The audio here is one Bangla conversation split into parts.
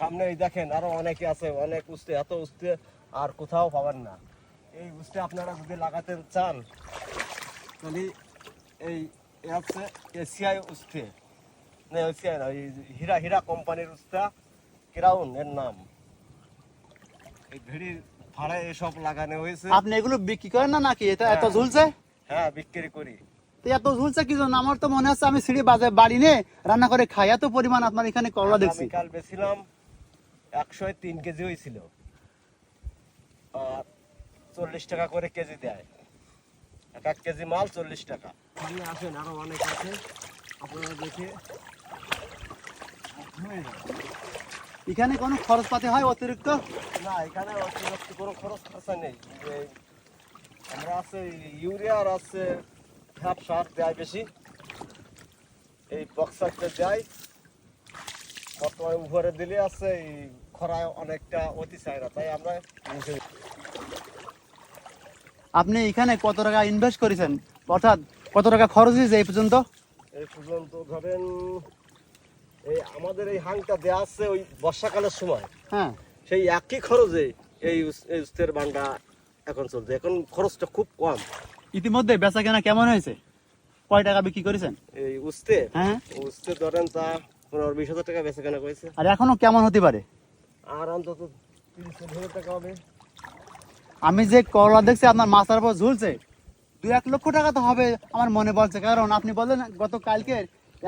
সামনে এই দেখেন আরো অনেকে আছে, অনেক উস্তে, এত উস্তে আর কোথাও পাবেন না। এই উস্তে আপনারা যদি লাগাতে চান তাহলে এই আছে এশিয়ায় উস্তে, না এশিয়ায় না, হীরা হীরা কোম্পানির উস্তা ক্রাউন এর নাম। এই ভেড়ির ভাড়ে এসব লাগানো হয়েছে। আপনি এগুলো বিক্রি করেন না নাকি? এটা এত হ্যাঁ। ঝুলছে? হ্যাঁ, বিক্রি করি। তো এত ঝুলছে কি জন্য? আমার তো মনে হচ্ছে আমি সিঁড়ি বাজার বাড়ি নিয়ে রান্না করে খাই, এত পরিমাণ আপনার এখানে করলা দেখছি। কাল বেছিলাম 103 কেজি হয়েছিল, আর 40 টাকা করে কেজি দেয়। এক কেজি মাল 40 টাকা। আপনি আসেন, আরো অনেক আছে, আপনারা দেখে হয়ে যাবে। এখানে কোনো খরচপাতি হয় অতিরিক্ত? না, এখানে অতিরিক্ত কোনো খরচা নেই। এই আমরা আছে ইউরিয়া আর আছে ঢাপ সার দেয় বেশি, এই বক্সারটা দেয় বর্তমানে উপরে দিলে আছে এই খরায় অনেকটা অতি চায় না, তাই আমরা মুছে দিই। আপনি এখানে কত টাকা ইনভেস্ট করেছেন, অর্থাৎ কত টাকা খরচ হয়েছে এই পর্যন্ত? এই পর্যন্ত ধরেন এই আমাদের এই হাংটা দেওয়া আছে ওই বর্ষাকালের সময়, হ্যাঁ, সেই একই খরচে এই উস্তের বান্ডা এখন চলছে। এখন খরচটা খুব কম। ইতিমধ্যে বেচা কেনা কেমন হয়েছে? কয় টাকা বিক্রি করেছেন? এই উস্তে হ্যাঁ, উস্তে ধরেন তা 15-20 হাজার টাকা বেচা কেনা করেছে। আর এখনো কেমন হতে পারে? আর অন্তত 30-40 হাজার টাকা হবে। আমি যে করলা দেখছি আপনার মাথার উপর ঝুলছে, 2-1 লক্ষ টাকা তো হবে আমার মনে পড়ছে, কারণ আপনি বললেন গত কালকে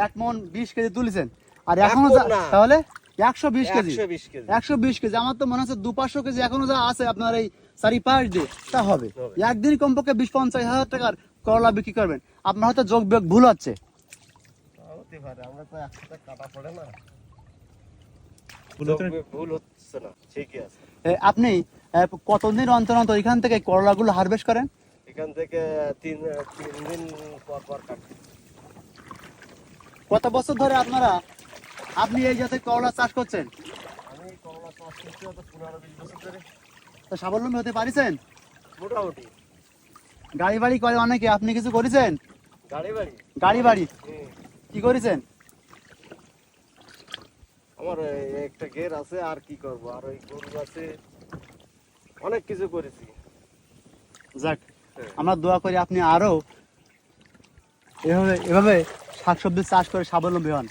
1 মণ 20 কেজি তুলেছেন, আর এখনো এক মণ না। তাহলে 120 কেজি। 120 কেজি। 120 কেজি, আমার তো মনে হচ্ছে 200-500 কেজি এখনো যা আছে আপনার এই চারিপাশ দিয়ে তা হবে। একদিন কমপক্ষে 20-50 হাজার টাকার করলা বিক্রি করবেন। আপনার হয়তো যোগ বিয়োগ ভুল হচ্ছে। হতে পারে, আমরা তো একসাথে কাটা পড়ে না, ভুল হচ্ছে না? ভুল হচ্ছে না, ঠিকই আছে। আপনি কতদিন অন্তর অন্তর এখান থেকে করলাগুলো হারভেস্ট করেন? এখান থেকে তিন দিন পর পর কাটি। কত বছর ধরে আপনি এই জাতের করলা চাষ করছেন? আমি করলা চাষ করছি তো 15-20 বছর ধরে। তো স্বাবলম্বী হতে পারিছেন? মোটামুটি। গাড়ি বাড়ি করে অনেকে, আপনি কিছু করেছেন? গাড়ি বাড়ি। গাড়ি বাড়ি হুম। কি করেছেন? আমার একটা ঘের আছে, আর কি করব, আর ওই গরু আছে, অনেক কিছু করেছি। যাক, হ্যাঁ। আমরা দোয়া করি আপনি আরো এভাবে শাকসবজি চাষ করে স্বাবলম্বী হন।